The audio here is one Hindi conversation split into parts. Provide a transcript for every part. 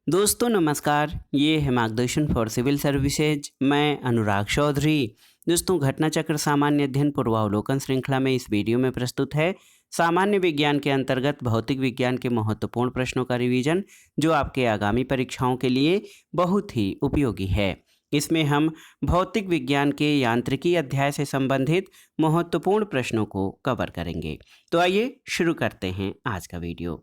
दोस्तों नमस्कार, ये है मार्गदर्शन फॉर सिविल सर्विसेज। मैं अनुराग चौधरी। दोस्तों घटना चक्र सामान्य अध्ययन पूर्वावलोकन श्रृंखला में इस वीडियो में प्रस्तुत है सामान्य विज्ञान के अंतर्गत भौतिक विज्ञान के महत्वपूर्ण प्रश्नों का रिवीजन, जो आपके आगामी परीक्षाओं के लिए बहुत ही उपयोगी है। इसमें हम भौतिक विज्ञान के यांत्रिकी अध्याय से संबंधित महत्वपूर्ण प्रश्नों को कवर करेंगे। तो आइए शुरू करते हैं आज का वीडियो।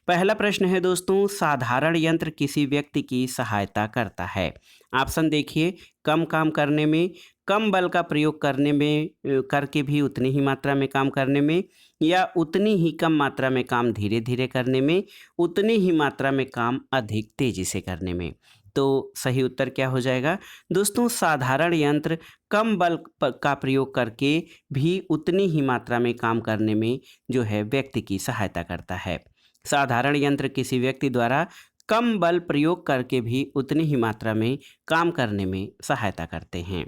पहला प्रश्न है दोस्तों, साधारण यंत्र किसी व्यक्ति की सहायता करता है। ऑप्शन देखिए, कम काम करने में, कम बल का प्रयोग करने में करके भी उतनी ही मात्रा में काम करने में, या उतनी ही कम मात्रा में काम धीरे धीरे करने में, उतनी ही मात्रा में काम अधिक तेजी से करने में। तो सही उत्तर क्या हो जाएगा दोस्तों? साधारण यंत्र कम बल का प्रयोग करके भी उतनी ही मात्रा में काम करने में जो है व्यक्ति की सहायता करता है। साधारण यंत्र किसी व्यक्ति द्वारा कम बल प्रयोग करके भी उतनी ही मात्रा में काम करने में सहायता करते हैं।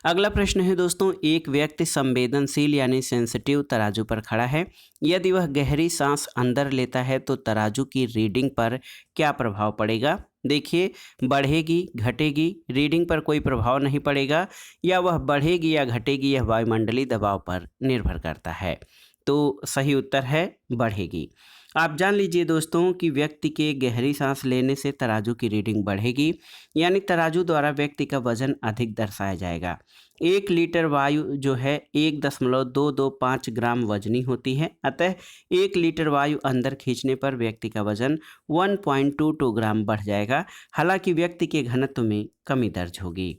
अगला प्रश्न है दोस्तों, एक व्यक्ति संवेदनशील यानी सेंसिटिव तराजू पर खड़ा है। यदि वह गहरी सांस अंदर लेता है तो तराजू की रीडिंग पर क्या प्रभाव पड़ेगा? देखिए, बढ़ेगी, घटेगी, रीडिंग पर कोई प्रभाव नहीं पड़ेगा, या वह बढ़ेगी या घटेगी यह वायुमंडलीय दबाव पर निर्भर करता है। तो सही उत्तर है बढ़ेगी। आप जान लीजिए दोस्तों कि व्यक्ति के गहरी सांस लेने से तराजू की रीडिंग बढ़ेगी, यानी तराजू द्वारा व्यक्ति का वजन अधिक दर्शाया जाएगा। 1 लीटर वायु जो है 1.225 ग्राम वजनी होती है, अतः 1 लीटर वायु अंदर खींचने पर व्यक्ति का वजन 1.22 ग्राम बढ़ जाएगा। हालांकि व्यक्ति के घनत्व में कमी दर्ज होगी।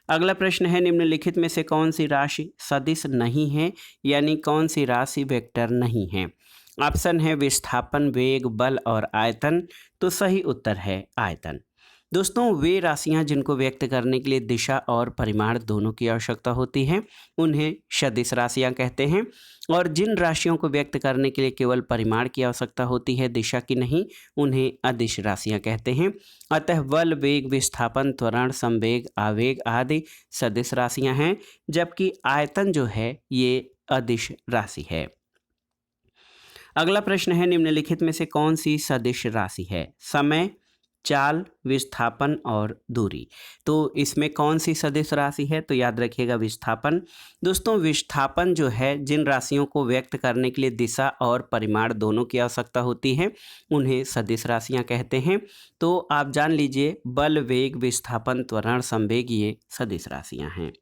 अगला प्रश्न है, निम्नलिखित में से कौन सी राशि सदिश नहीं है, यानी कौन सी राशि वेक्टर नहीं है? ऑप्शन है विस्थापन, वेग, बल और आयतन। तो सही उत्तर है आयतन। दोस्तों वे राशियां जिनको व्यक्त करने के लिए दिशा और परिमाण दोनों की आवश्यकता होती है उन्हें सदिश राशियां कहते हैं, और जिन राशियों को व्यक्त करने के लिए केवल परिमाण की आवश्यकता होती है, दिशा की नहीं, उन्हें अदिश राशियां कहते हैं। अतः बल, वेग, विस्थापन, त्वरण, संवेग, आवेग आदि सदिश राशियां हैं, जबकि आयतन जो है ये अदिश राशि है। अगला प्रश्न है, निम्नलिखित में से कौन सी सदिश राशि है? समय, चाल, विस्थापन और दूरी। तो इसमें कौन सी सदिश राशि है? तो याद रखिएगा विस्थापन। दोस्तों विस्थापन जो है जिन राशियों को व्यक्त करने के लिए दिशा और परिमाण दोनों की आवश्यकता होती है उन्हें सदिश राशियां कहते हैं। तो आप जान लीजिए बल, वेग, विस्थापन, त्वरण, संवेग ये सदिश राशियां हैं।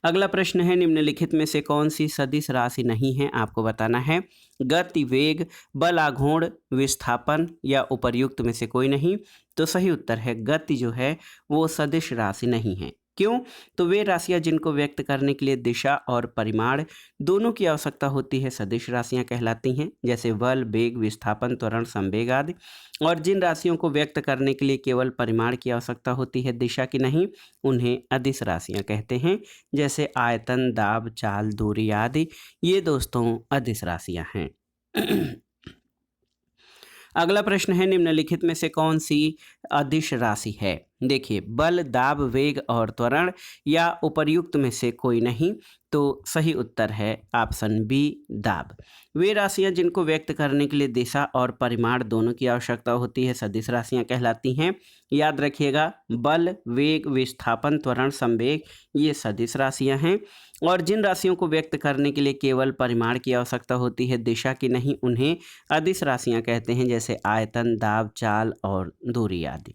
अगला प्रश्न है, निम्नलिखित में से कौन सी सदिश राशि नहीं है? आपको बताना है। गति, वेग, बल, आघूर्ण, विस्थापन या उपर्युक्त में से कोई नहीं। तो सही उत्तर है गति जो है वो सदिश राशि नहीं है। क्यों? तो वे राशियां जिनको व्यक्त करने के लिए दिशा और परिमाण दोनों की आवश्यकता होती है सदिश राशियां कहलाती हैं, जैसे बल, वेग, विस्थापन, त्वरण, संवेग आदि। और जिन राशियों को व्यक्त करने के लिए केवल परिमाण की आवश्यकता होती है, दिशा की नहीं, उन्हें अदिश राशियां कहते हैं, जैसे आयतन, दाब, चाल, दूरी आदि। ये दोस्तों अदिश राशियां हैं। अगला प्रश्न है, निम्नलिखित में से कौन सी अदिश राशि है? देखिए, बल, दाब, वेग और त्वरण या उपर्युक्त में से कोई नहीं। तो सही उत्तर है ऑप्शन बी, दाब। वे राशियां जिनको व्यक्त करने के लिए दिशा और परिमाण दोनों की आवश्यकता होती है सदिश राशियां कहलाती हैं। याद रखिएगा बल, वेग, विस्थापन, त्वरण, संवेग ये सदिश राशियां हैं, और जिन राशियों को व्यक्त करने के लिए केवल परिमाण की आवश्यकता होती है, दिशा की नहीं, उन्हें अदिश राशियां कहते हैं, जैसे आयतन, दाब, चाल और दूरी आदि।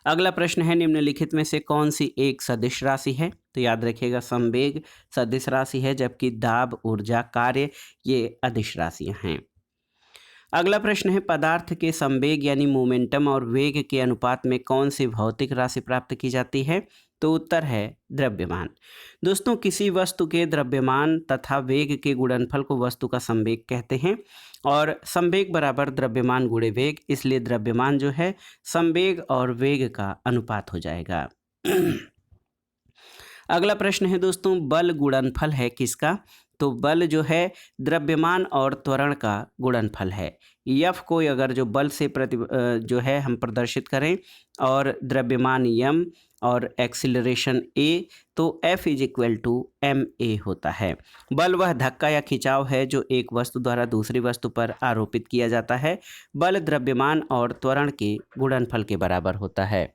अगला प्रश्न है, निम्नलिखित में से कौन सी एक सदिश राशि है? तो याद रखिएगा संवेग सदिश राशि है, जबकि दाब, ऊर्जा, कार्य ये अदिश राशियां हैं। अगला प्रश्न है, पदार्थ के संवेग यानी मोमेंटम और वेग के अनुपात में कौन सी भौतिक राशि प्राप्त की जाती है? तो उत्तर है द्रव्यमान। दोस्तों किसी वस्तु के द्रव्यमान तथा वेग के गुणनफल को वस्तु का संवेग कहते हैं, और संवेग बराबर द्रव्यमान गुणे वेग, इसलिए द्रव्यमान जो है संवेग और वेग का अनुपात हो जाएगा। अगला प्रश्न है दोस्तों, बल गुणनफल है किसका? तो बल जो है द्रव्यमान और त्वरण का गुणनफल है। F को अगर जो बल से जो है हम प्रदर्शित करें और द्रव्यमान m और एक्सीलरेशन a, तो F is equal to ma होता है। बल वह धक्का या खिंचाव है जो एक वस्तु द्वारा दूसरी वस्तु पर आरोपित किया जाता है। बल द्रव्यमान और त्वरण के गुणनफल के बराबर होता है।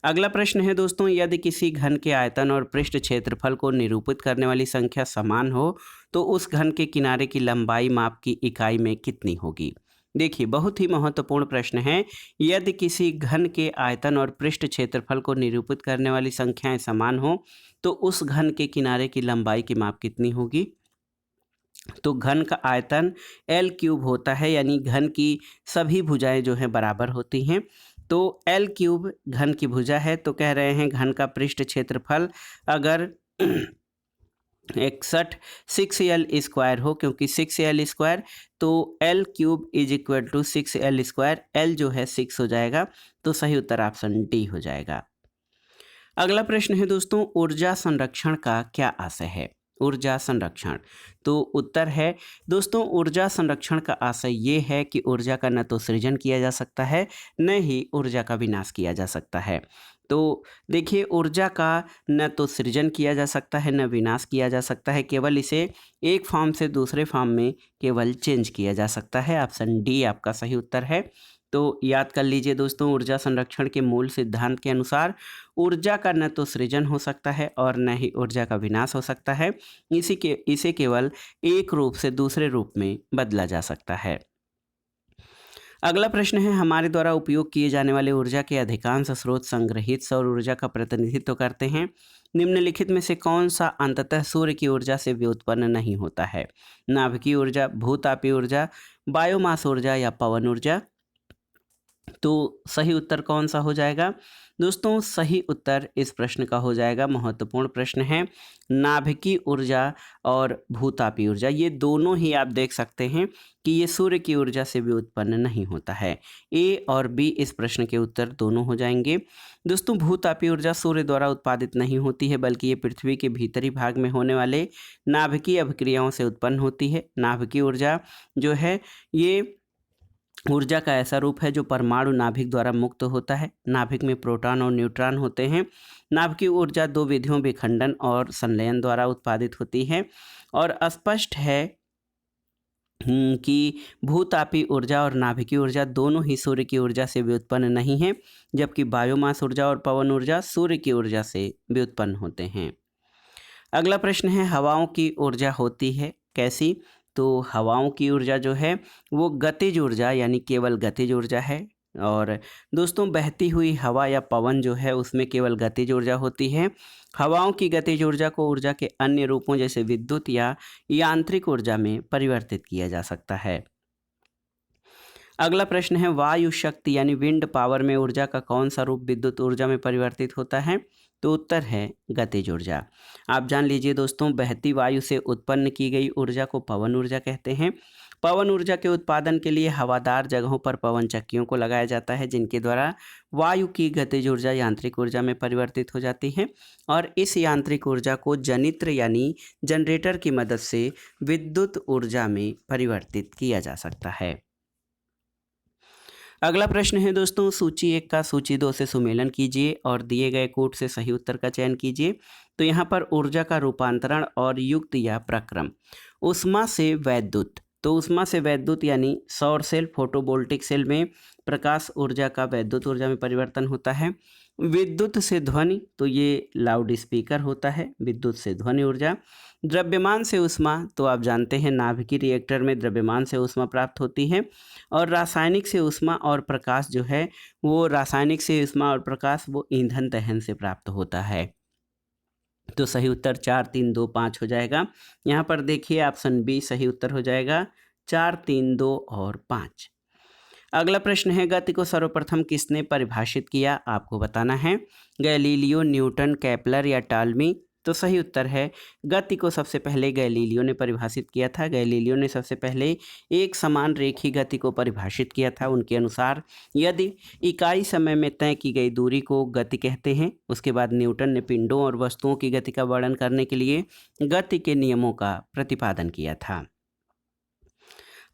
अगला प्रश्न है दोस्तों, यदि किसी घन के आयतन और पृष्ठ क्षेत्रफल को निरूपित करने वाली संख्या समान हो तो उस घन के किनारे की लंबाई माप की इकाई में कितनी होगी। देखिए, बहुत ही महत्वपूर्ण प्रश्न है। यदि किसी घन के आयतन और पृष्ठ क्षेत्रफल को निरूपित करने वाली संख्याएं समान हो तो उस घन के किनारे की लंबाई की माप कितनी होगी। तो घन का आयतन L क्यूब होता है, यानी घन की सभी भुजाएं जो हैं बराबर होती हैं। तो L क्यूब घन की भुजा है, तो कह रहे हैं घन का पृष्ठ क्षेत्रफल अगर 6L² हो, क्योंकि 6L², तो L cube is equal to 6L²। L जो है 6 हो जाएगा, तो सही उत्तर ऑप्शन डी हो जाएगा। अगला प्रश्न है दोस्तों, ऊर्जा संरक्षण का क्या आशय है। ऊर्जा संरक्षण, तो उत्तर है दोस्तों, ऊर्जा संरक्षण का आशय ये है कि ऊर्जा का न तो सृजन किया जा सकता है, न ही ऊर्जा का विनाश किया जा सकता है। तो देखिए, ऊर्जा का न तो सृजन किया जा सकता है, न विनाश किया जा सकता है, केवल इसे एक फॉर्म से दूसरे फॉर्म में केवल चेंज किया जा सकता है। ऑप्शन डी आपका सही उत्तर है। तो याद कर लीजिए दोस्तों, ऊर्जा संरक्षण के मूल सिद्धांत के अनुसार ऊर्जा का न तो सृजन हो सकता है और न ही ऊर्जा का विनाश हो सकता है। इसे केवल एक रूप से दूसरे रूप में बदला जा सकता है। अगला प्रश्न है, हमारे द्वारा उपयोग किए जाने वाले ऊर्जा के अधिकांश स्रोत संग्रहित सौर ऊर्जा का प्रतिनिधित्व करते हैं। निम्नलिखित में से कौन सा अंततः सूर्य की ऊर्जा से व्युत्पन्न नहीं होता है। नाभिकीय ऊर्जा, भूतापीय ऊर्जा, बायोमास ऊर्जा या पवन ऊर्जा। तो सही उत्तर कौन सा हो जाएगा दोस्तों। सही उत्तर इस प्रश्न का हो जाएगा, महत्वपूर्ण प्रश्न है, नाभिकीय ऊर्जा और भूतापीय ऊर्जा। ये दोनों ही आप देख सकते हैं कि ये सूर्य की ऊर्जा से भी उत्पन्न नहीं होता है। ए और बी इस प्रश्न के उत्तर दोनों हो जाएंगे। दोस्तों, भूतापीय ऊर्जा सूर्य द्वारा उत्पादित नहीं होती है, बल्कि ये पृथ्वी के भीतरी भाग में होने वाले नाभिकीय अभिक्रियाओं से उत्पन्न होती है। नाभिकीय ऊर्जा जो है ये ऊर्जा का ऐसा रूप है जो परमाणु नाभिक द्वारा मुक्त होता है। नाभिक में प्रोटॉन और न्यूट्रॉन होते हैं। नाभिकीय ऊर्जा दो विधियों, विखंडन और संलयन द्वारा उत्पादित होती है। और स्पष्ट है कि भूतापीय ऊर्जा और नाभिकीय ऊर्जा दोनों ही सूर्य की ऊर्जा से व्युत्पन्न नहीं है, जबकि बायोमास ऊर्जा और पवन ऊर्जा सूर्य की ऊर्जा से व्युत्पन्न होते हैं। अगला प्रश्न है, हवाओं की ऊर्जा होती है कैसी। तो हवाओं की ऊर्जा जो है वो गतिज ऊर्जा, यानी केवल गतिज ऊर्जा है। और दोस्तों, बहती हुई हवा या पवन जो है उसमें केवल गतिज ऊर्जा होती है। हवाओं की गतिज ऊर्जा को ऊर्जा के अन्य रूपों जैसे विद्युत या यांत्रिक ऊर्जा में परिवर्तित किया जा सकता है। अगला प्रश्न है, वायु शक्ति यानी विंड पावर में ऊर्जा का कौन सा रूप विद्युत ऊर्जा में परिवर्तित होता है। तो उत्तर है गतिज ऊर्जा। आप जान लीजिए दोस्तों, बहती वायु से उत्पन्न की गई ऊर्जा को पवन ऊर्जा कहते हैं। पवन ऊर्जा के उत्पादन के लिए हवादार जगहों पर पवन चक्कियों को लगाया जाता है, जिनके द्वारा वायु की गतिज ऊर्जा यांत्रिक ऊर्जा में परिवर्तित हो जाती है और इस यांत्रिक ऊर्जा को जनित्र यानी जनरेटर की मदद से विद्युत ऊर्जा में परिवर्तित किया जा सकता है। अगला प्रश्न है दोस्तों, सूची 1 का सूची 2 से सुमेलन कीजिए और दिए गए कोट से सही उत्तर का चयन कीजिए। तो यहाँ पर ऊर्जा का रूपांतरण और युक्त या प्रक्रम। ऊष्मा से वैद्युत, तो ऊष्मा से वैद्युत यानी सौर सेल, फोटोवोल्टिक सेल में प्रकाश ऊर्जा का वैद्युत ऊर्जा में परिवर्तन होता है। विद्युत से ध्वनि, तो ये लाउड स्पीकर होता है, विद्युत से ध्वनि ऊर्जा। द्रव्यमान से ऊष्मा, तो आप जानते हैं नाभिकीय रिएक्टर में द्रव्यमान से ऊष्मा प्राप्त होती है। और रासायनिक से ऊष्मा और प्रकाश जो है वो रासायनिक से ऊष्मा और प्रकाश वो ईंधन दहन से प्राप्त होता है। तो सही उत्तर 4, 3, 2, 5 हो जाएगा। यहाँ पर देखिए ऑप्शन बी सही उत्तर हो जाएगा, 4, 3, 2 और 5। अगला प्रश्न है, गति को सर्वप्रथम किसने परिभाषित किया, आपको बताना है। गैलीलियो, न्यूटन, केपलर या टॉलमी। तो सही उत्तर है गति को सबसे पहले गैलीलियो ने परिभाषित किया था। गैलीलियो ने सबसे पहले एक समान रेखीय गति को परिभाषित किया था। उनके अनुसार यदि इकाई समय में तय की गई दूरी को गति कहते हैं। उसके बाद न्यूटन ने पिंडों और वस्तुओं की गति का वर्णन करने के लिए गति के नियमों का प्रतिपादन किया था।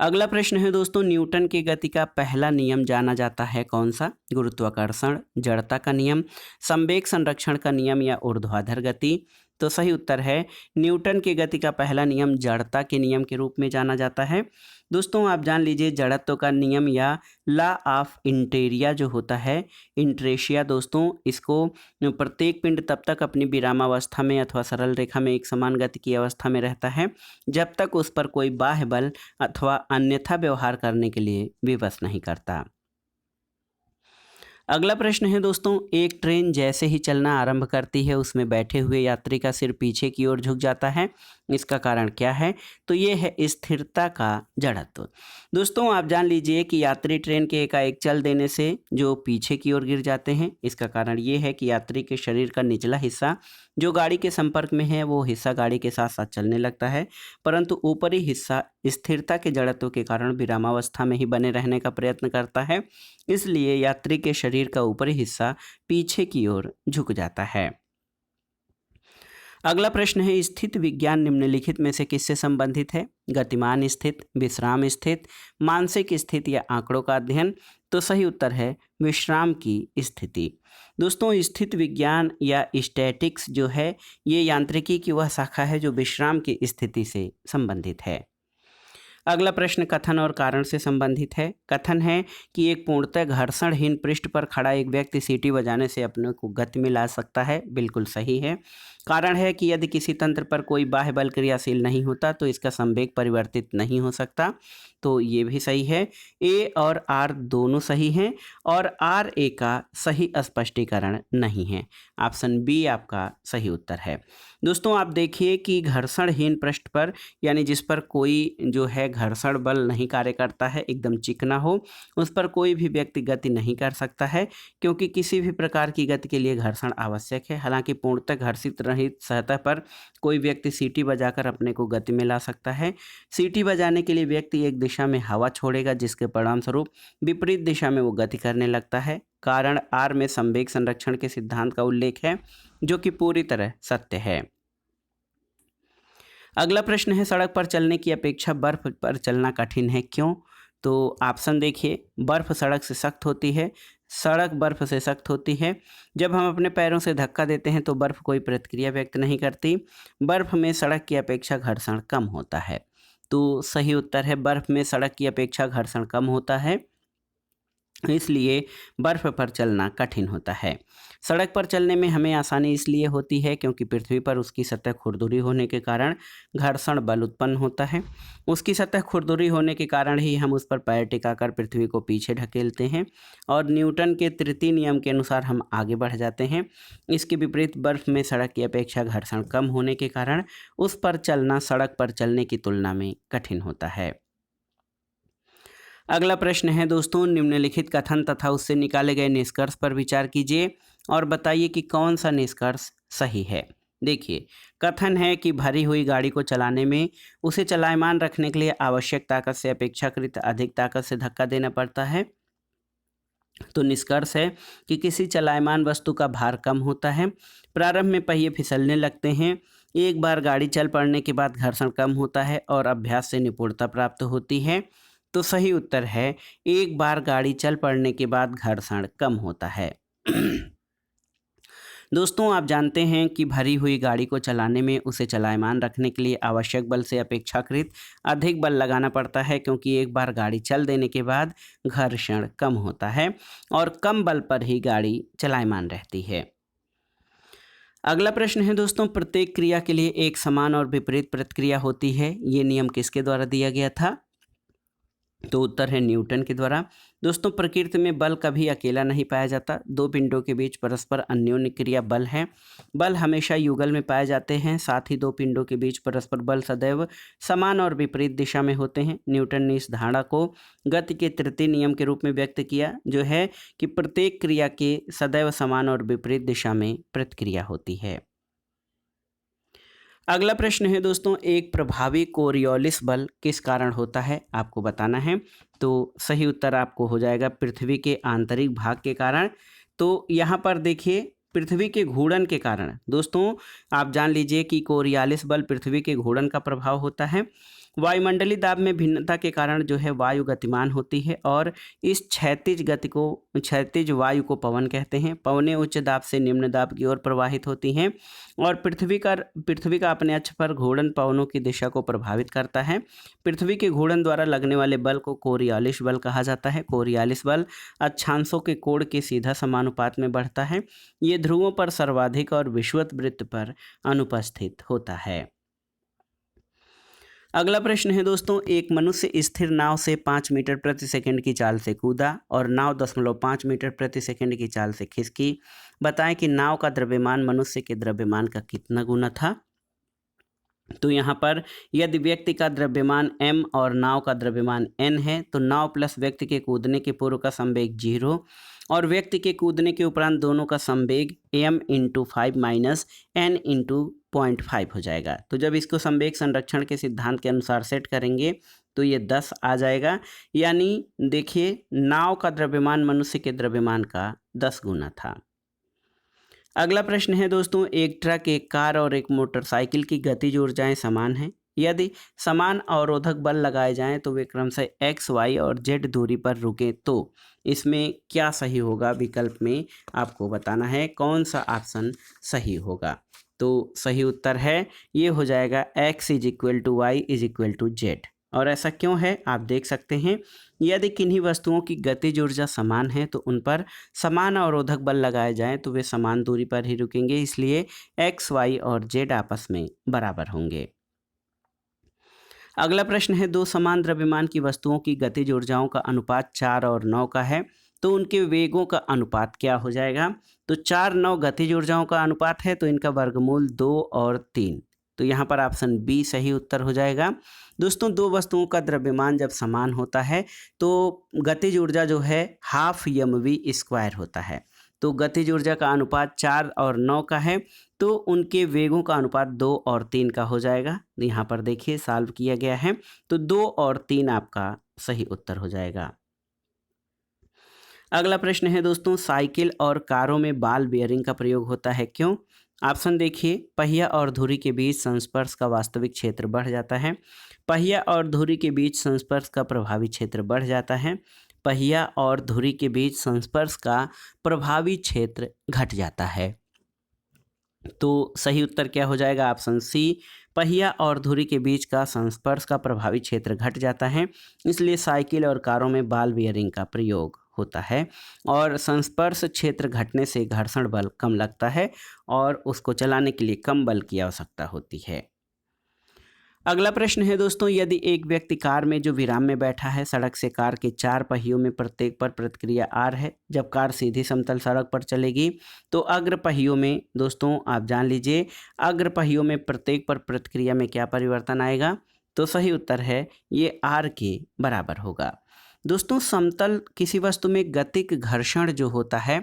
अगला प्रश्न है दोस्तों, न्यूटन की गति का पहला नियम जाना जाता है कौन सा? गुरुत्वाकर्षण, जड़ता का नियम, संवेग संरक्षण का नियम या ऊर्ध्वाधर गति? तो सही उत्तर है न्यूटन की गति का पहला नियम जड़ता के नियम के रूप में जाना जाता है। दोस्तों आप जान लीजिए जड़त्व का नियम या लॉ ऑफ इंटेरिया जो होता है, इंट्रेशिया दोस्तों, इसको प्रत्येक पिंड तब तक अपनी विरामावस्था में अथवा सरल रेखा में एक समान गति की अवस्था में रहता है जब तक उस पर कोई बाह्य बल अथवा अन्यथा व्यवहार करने के लिए विवश नहीं करता। अगला प्रश्न है दोस्तों, एक ट्रेन जैसे ही चलना आरंभ करती है उसमें बैठे हुए यात्री का सिर पीछे की ओर झुक जाता है। इसका कारण क्या है? तो ये है स्थिरता का जड़त्व। दोस्तों आप जान लीजिए कि यात्री ट्रेन के एकाएक चल देने से जो पीछे की ओर गिर जाते हैं, इसका कारण ये है कि यात्री के शरीर का निचला हिस्सा जो गाड़ी के संपर्क में है वो हिस्सा गाड़ी के साथ साथ चलने लगता है, परंतु ऊपरी हिस्सा स्थिरता के जड़त्व के कारण विरामावस्था में ही बने रहने का प्रयत्न करता है। इसलिए यात्री के शरीर का ऊपरी हिस्सा पीछे की ओर झुक जाता है। अगला प्रश्न है, स्थित विज्ञान निम्नलिखित में से किससे संबंधित है? गतिमान स्थित, विश्राम स्थित, मानसिक स्थिति या आंकड़ों का अध्ययन? तो सही उत्तर है विश्राम की स्थिति। दोस्तों स्थित विज्ञान या स्टैटिक्स जो है ये यांत्रिकी की वह शाखा है जो विश्राम की स्थिति से संबंधित है। अगला प्रश्न कथन और कारण से संबंधित है। कथन है कि एक पूर्णतः घर्षणहीन पृष्ठ पर खड़ा एक व्यक्ति सीटी बजाने से अपने को गति में ला सकता है। बिल्कुल सही है। कारण है कि यदि किसी तंत्र पर कोई बाह्य बल क्रियाशील नहीं होता तो इसका संवेग परिवर्तित नहीं हो सकता, तो ये भी सही है। ए और आर दोनों सही हैं और आर ए का सही स्पष्टीकरण नहीं है। ऑप्शन बी आपका सही उत्तर है। दोस्तों आप देखिए कि घर्षणहीन पृष्ठ पर यानी जिस पर कोई जो है घर्षण बल नहीं कार्य करता है, एकदम चिकना हो, उस पर कोई भी व्यक्ति गति नहीं कर सकता है क्योंकि किसी भी प्रकार की गति के लिए घर्षण आवश्यक है। हालांकि पूर्णतः घर्षित रहित सतह पर कोई व्यक्ति सीटी बजाकर अपने को गति में ला सकता है। सीटी बजाने के लिए व्यक्ति एक दिशा में हवा छोड़ेगा जिसके परिणामस्वरूप विपरीत दिशा में वो गति करने लगता है। कारण आर में संवेग संरक्षण के सिद्धांत का उल्लेख है जो कि पूरी तरह सत्य है। अगला प्रश्न है, सड़क पर चलने की अपेक्षा बर्फ पर चलना कठिन है, क्यों? तो ऑप्शन देखिए, बर्फ सड़क से सख्त होती है, सड़क बर्फ से सख्त होती है। जब हम अपने पैरों से धक्का देते हैं तो बर्फ कोई प्रतिक्रिया व्यक्त नहीं करती। बर्फ में सड़क की अपेक्षा घर्षण कम होता है। तो सही उत्तर है बर्फ में सड़क की अपेक्षा घर्षण कम होता है, इसलिए बर्फ पर चलना कठिन होता है। सड़क पर चलने में हमें आसानी इसलिए होती है क्योंकि पृथ्वी पर उसकी सतह खुरदुरी होने के कारण घर्षण बल उत्पन्न होता है। उसकी सतह खुरदुरी होने के कारण ही हम उस पर पैर टिकाकर पृथ्वी को पीछे ढकेलते हैं और न्यूटन के तृतीय नियम के अनुसार हम आगे बढ़ जाते हैं। इसके विपरीत बर्फ में सड़क की अपेक्षा घर्षण कम होने के कारण उस पर चलना सड़क पर चलने की तुलना में कठिन होता है। अगला प्रश्न है दोस्तों, निम्नलिखित कथन तथा उससे निकाले गए निष्कर्ष पर विचार कीजिए और बताइए कि कौन सा निष्कर्ष सही है। देखिए, कथन है कि भरी हुई गाड़ी को चलाने में उसे चलायमान रखने के लिए आवश्यक ताकत से अपेक्षाकृत अधिक ताकत से धक्का देना पड़ता है। तो निष्कर्ष है कि किसी चलायमान वस्तु का भार कम होता है। प्रारंभ में पहिए फिसलने लगते हैं। एक बार गाड़ी चल पड़ने के बाद घर्षण कम होता है और अभ्यास से निपुणता प्राप्त होती है। तो सही उत्तर है एक बार गाड़ी चल पड़ने के बाद घर्षण कम होता है। दोस्तों आप जानते हैं कि भरी हुई गाड़ी को चलाने में उसे चलायमान रखने के लिए आवश्यक बल से अपेक्षाकृत अधिक बल लगाना पड़ता है क्योंकि एक बार गाड़ी चल देने के बाद घर्षण कम होता है और कम बल पर ही गाड़ी चलायमान रहती है। अगला प्रश्न है दोस्तों, प्रत्येक क्रिया के लिए एक समान और विपरीत प्रतिक्रिया होती है, ये नियम किसके द्वारा दिया गया था? तो उत्तर है न्यूटन के द्वारा। दोस्तों प्रकृति में बल कभी अकेला नहीं पाया जाता। दो पिंडों के बीच परस्पर अन्योन्य क्रिया बल है। बल हमेशा युगल में पाए जाते हैं। साथ ही दो पिंडों के बीच परस्पर बल सदैव समान और विपरीत दिशा में होते हैं। न्यूटन ने इस धारणा को गति के तृतीय नियम के रूप में व्यक्त किया जो है कि प्रत्येक क्रिया के सदैव समान और विपरीत दिशा में प्रतिक्रिया होती है। अगला प्रश्न है दोस्तों, एक प्रभावी कोरियोलिस बल किस कारण होता है, आपको बताना है। तो सही उत्तर आपको हो जाएगा पृथ्वी के आंतरिक भाग के कारण। तो यहाँ पर देखिए, पृथ्वी के घूर्णन के कारण दोस्तों आप जान लीजिए कि कोरियोलिस बल पृथ्वी के घूर्णन का प्रभाव होता है। वायुमंडलीय दाब में भिन्नता के कारण जो है वायु गतिमान होती है और इस क्षैतिज वायु को पवन कहते हैं। पवनें उच्च दाब से निम्न दाब की ओर प्रवाहित होती हैं और पृथ्वी का अपने अक्ष पर घूर्णन पवनों की दिशा को प्रभावित करता है। पृथ्वी के घूर्णन द्वारा लगने वाले बल को कोरियोलिस बल कहा जाता है। कोरियोलिस बल अक्षांशों के कोण के सीधा समानुपात में बढ़ता है। ये ध्रुवों पर सर्वाधिक और विषुवत वृत्त पर अनुपस्थित होता है। अगला प्रश्न है दोस्तों, एक मनुष्य स्थिर नाव से 5 मीटर प्रति सेकंड की चाल से कूदा और नाव 0.5 मीटर प्रति सेकंड की चाल से खिसकी। बताएं कि नाव का द्रव्यमान मनुष्य के द्रव्यमान का कितना गुना था। तो यहाँ पर यदि व्यक्ति का द्रव्यमान m और नाव का द्रव्यमान n है तो नाव प्लस व्यक्ति के कूदने के पूर्व का संवेग 0 और व्यक्ति के कूदने के उपरांत दोनों का संवेग m × 5 माइनस n × 0.5 हो जाएगा। तो जब इसको संवेग संरक्षण के सिद्धांत के अनुसार सेट करेंगे तो ये 10 आ जाएगा। यानी देखिए, नाव का द्रव्यमान मनुष्य के द्रव्यमान का 10 गुना था। अगला प्रश्न है दोस्तों, एक ट्रक, एक कार और एक मोटरसाइकिल की गतिज ऊर्जाएं समान हैं। यदि समान अवरोधक बल लगाए जाएं तो वे क्रमशः x, y और z दूरी पर रुकें तो इसमें क्या सही होगा, विकल्प में आपको बताना है कौन सा ऑप्शन सही होगा। तो सही उत्तर है ये हो जाएगा x = y = z। और ऐसा क्यों है आप देख सकते हैं, यदि किन्हीं वस्तुओं की गतिज ऊर्जा समान है तो उन पर समान अवरोधक बल लगाए जाएं तो वे समान दूरी पर ही रुकेंगे, इसलिए x, y और z आपस में बराबर होंगे। अगला प्रश्न है, दो समान द्रव्यमान की वस्तुओं की गतिज ऊर्जाओं का अनुपात 4 और 9 का है तो उनके वेगों का अनुपात क्या हो जाएगा। तो 4, 9 गतिज ऊर्जाओं का अनुपात है तो इनका वर्गमूल 2 और 3। तो यहाँ पर ऑप्शन बी सही उत्तर हो जाएगा। दोस्तों दो वस्तुओं का द्रव्यमान जब समान होता है तो गतिज ऊर्जा जो है हाफ mv² होता है। तो गतिज ऊर्जा का अनुपात 4 और 9 का है तो उनके वेगों का अनुपात 2 और 3 का हो जाएगा। यहाँ पर देखिए सॉल्व किया गया है तो 2 और 3 आपका सही उत्तर हो जाएगा। अगला प्रश्न है दोस्तों, साइकिल और कारों में बॉल बेयरिंग का प्रयोग होता है क्यों। ऑप्शन देखिए, पहिया और धुरी के बीच संस्पर्श का वास्तविक क्षेत्र बढ़ जाता है। पहिया और धुरी के बीच संस्पर्श का प्रभावी क्षेत्र बढ़ जाता है। पहिया और धुरी के बीच संस्पर्श का प्रभावी क्षेत्र घट जाता है। तो सही उत्तर क्या हो जाएगा, ऑप्शन सी, पहिया और धुरी के बीच का संस्पर्श का प्रभावी क्षेत्र घट जाता है, इसलिए साइकिल और कारों में बॉल बेयरिंग का प्रयोग होता है। और संस्पर्श क्षेत्र घटने से घर्षण बल कम लगता है और उसको चलाने के लिए कम बल की आवश्यकता होती है। अगला प्रश्न है दोस्तों, यदि एक व्यक्ति कार में जो विराम में बैठा है, सड़क से कार के 4 पहियों में प्रत्येक पर प्रतिक्रिया R है, जब कार सीधी समतल सड़क पर चलेगी तो अग्र पहियों में दोस्तों आप जान लीजिए अग्र पहियों में प्रत्येक पर प्रतिक्रिया में क्या परिवर्तन आएगा। तो सही उत्तर है ये R के बराबर होगा। दोस्तों समतल किसी वस्तु में गतिक घर्षण जो होता है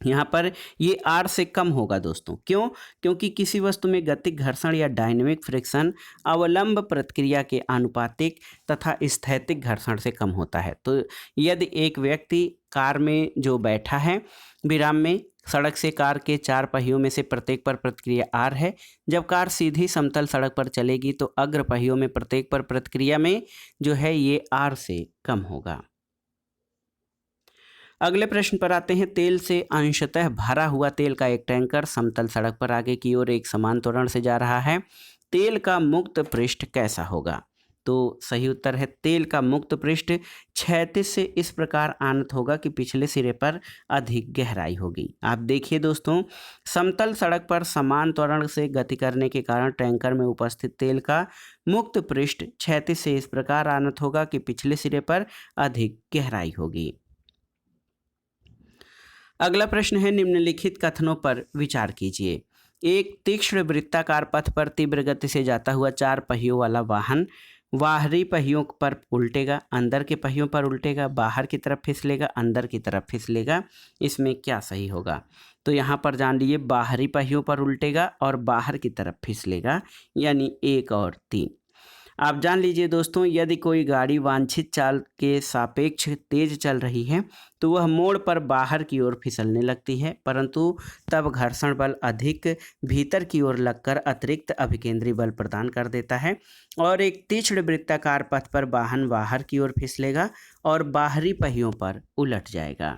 यहाँ पर ये R से कम होगा दोस्तों। क्यों? क्योंकि किसी वस्तु में गतिक घर्षण या डायनेमिक फ्रिक्शन अवलंब प्रतिक्रिया के आनुपातिक तथा स्थैतिक घर्षण से कम होता है। तो यदि एक व्यक्ति कार में जो बैठा है विराम में, सड़क से कार के 4 पहियों में से प्रत्येक पर प्रतिक्रिया R है, जब कार सीधी समतल सड़क पर चलेगी तो अग्र पहियों में प्रत्येक पर प्रतिक्रिया में जो है ये R से कम होगा। अगले प्रश्न पर आते हैं, तेल से अंशतः भरा हुआ तेल का एक टैंकर समतल सड़क पर आगे की ओर एक समान त्वरण से जा रहा है, तेल का मुक्त पृष्ठ कैसा होगा। तो सही उत्तर है तेल का मुक्त पृष्ठ क्षैतिज से इस प्रकार आनत होगा कि पिछले सिरे पर अधिक गहराई होगी। आप देखिए दोस्तों, समतल सड़क पर समान त्वरण से गति करने के कारण टैंकर में उपस्थित तेल का मुक्त पृष्ठ क्षैतिज से इस प्रकार आनत होगा कि पिछले सिरे पर अधिक गहराई होगी। अगला प्रश्न है, निम्नलिखित कथनों पर विचार कीजिए। एक तीक्ष्ण वृत्ताकार पथ पर तीव्र गति से जाता हुआ 4 पहियों वाला वाहन बाहरी पहियों पर उल्टेगा, अंदर के पहियों पर उल्टेगा, बाहर की तरफ फिसलेगा, अंदर की तरफ फिसलेगा, इसमें क्या सही होगा। तो यहाँ पर जान लीजिए बाहरी पहियों पर उल्टेगा और बाहर की तरफ फिसलेगा, यानी 1 और 3। आप जान लीजिए दोस्तों, यदि कोई गाड़ी वांछित चाल के सापेक्ष तेज चल रही है तो वह मोड़ पर बाहर की ओर फिसलने लगती है, परंतु तब घर्षण बल अधिक भीतर की ओर लगकर अतिरिक्त अभिकेंद्री बल प्रदान कर देता है और एक तीक्ष्ण वृत्ताकार पथ पर वाहन बाहर की ओर फिसलेगा और बाहरी पहियों पर उलट जाएगा।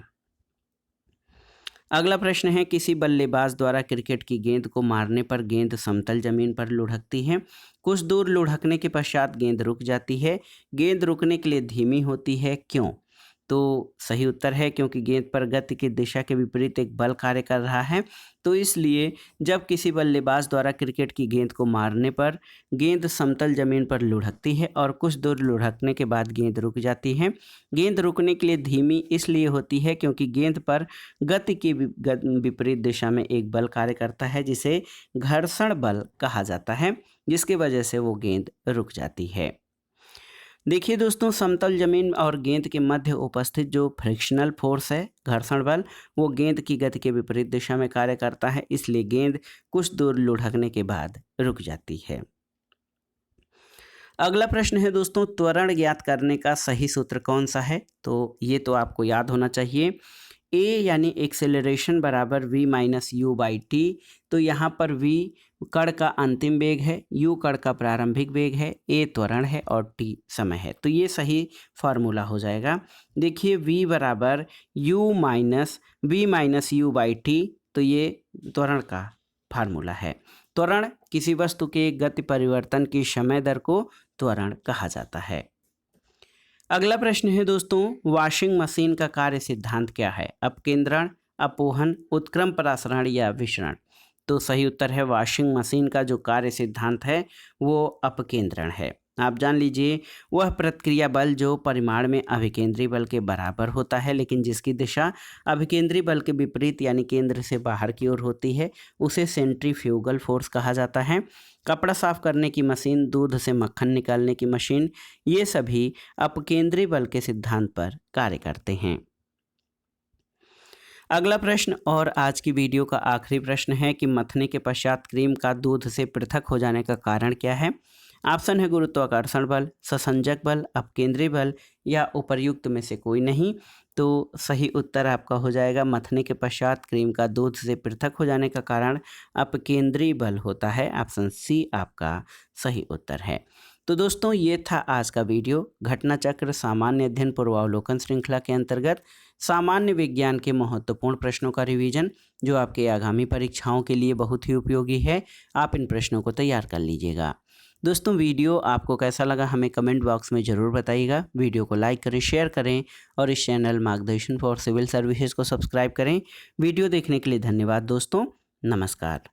अगला प्रश्न है, किसी बल्लेबाज द्वारा क्रिकेट की गेंद को मारने पर गेंद समतल जमीन पर लुढ़कती है। कुछ दूर लुढ़कने के पश्चात गेंद रुक जाती है। गेंद रुकने के लिए धीमी होती है, क्यों? तो सही उत्तर है क्योंकि गेंद पर गति की दिशा के विपरीत एक बल कार्य कर रहा है। तो इसलिए जब किसी बल्लेबाज द्वारा क्रिकेट की गेंद को मारने पर गेंद समतल जमीन पर लुढ़कती है और कुछ दूर लुढ़कने के बाद गेंद रुक जाती है। गेंद रुकने के लिए धीमी इसलिए होती है क्योंकि गेंद पर गति की विपरीत दिशा में एक बल कार्य करता है जिसे घर्षण बल कहा जाता है, जिसकी वजह से वो गेंद रुक जाती है। देखिए दोस्तों, समतल जमीन और गेंद के मध्य उपस्थित जो फ्रिक्शनल फोर्स है, घर्षण बल, वो गेंद की गति के विपरीत दिशा में कार्य करता है, इसलिए गेंद कुछ दूर लुढ़कने के बाद रुक जाती है। अगला प्रश्न है दोस्तों, त्वरण ज्ञात करने का सही सूत्र कौन सा है? तो ये तो आपको याद होना चाहिए। ए यानी एक्सेलरेशन बराबर v minus you by T. तो यहाँ पर v कण का अंतिम वेग है, u कण का प्रारंभिक वेग है, a त्वरण है और t समय है। तो ये सही फार्मूला हो जाएगा। देखिए v बराबर v minus you by T, तो ये त्वरण का फार्मूला है। त्वरण किसी वस्तु के गति परिवर्तन की समय दर को त्वरण कहा जाता है। अगला प्रश्न है दोस्तों, वॉशिंग मशीन का कार्य सिद्धांत क्या है? अपकेंद्रण, अपोहन, उत्क्रम प्रसारण या विसरण? तो सही उत्तर है, वॉशिंग मशीन का जो कार्य सिद्धांत है वो अपकेंद्रण है। आप जान लीजिए, वह प्रतिक्रिया बल जो परिमाण में अभिकेंद्री बल के बराबर होता है लेकिन जिसकी दिशा अभिकेंद्री बल के विपरीत यानी केंद्र से बाहर की ओर होती है, उसे सेंट्रीफ्यूगल फोर्स कहा जाता है। कपड़ा साफ करने की मशीन, दूध से मक्खन निकालने की मशीन, ये सभी अपकेंद्री बल के सिद्धांत पर कार्य करते हैं। अगला प्रश्न और आज की वीडियो का आखिरी प्रश्न है कि मथने के पश्चात क्रीम का दूध से पृथक हो जाने का कारण क्या है? ऑप्शन है गुरुत्वाकर्षण बल, ससंजक बल, अपकेंद्री बल या उपर्युक्त में से कोई नहीं। तो सही उत्तर आपका हो जाएगा, मथने के पश्चात क्रीम का दूध से पृथक हो जाने का कारण अपकेंद्री बल होता है। ऑप्शन सी आपका सही उत्तर है। तो दोस्तों, ये था आज का वीडियो। घटना चक्र सामान्य अध्ययन पूर्वावलोकन श्रृंखला के अंतर्गत सामान्य विज्ञान के महत्वपूर्ण प्रश्नों का रिवीजन, जो आपके आगामी परीक्षाओं के लिए बहुत ही उपयोगी है। आप इन प्रश्नों को तैयार कर लीजिएगा। दोस्तों, वीडियो आपको कैसा लगा हमें कमेंट बॉक्स में ज़रूर बताइएगा। वीडियो को लाइक करें, शेयर करें और इस चैनल मार्गदर्शन फॉर सिविल सर्विसेज को सब्सक्राइब करें। वीडियो देखने के लिए धन्यवाद दोस्तों। नमस्कार।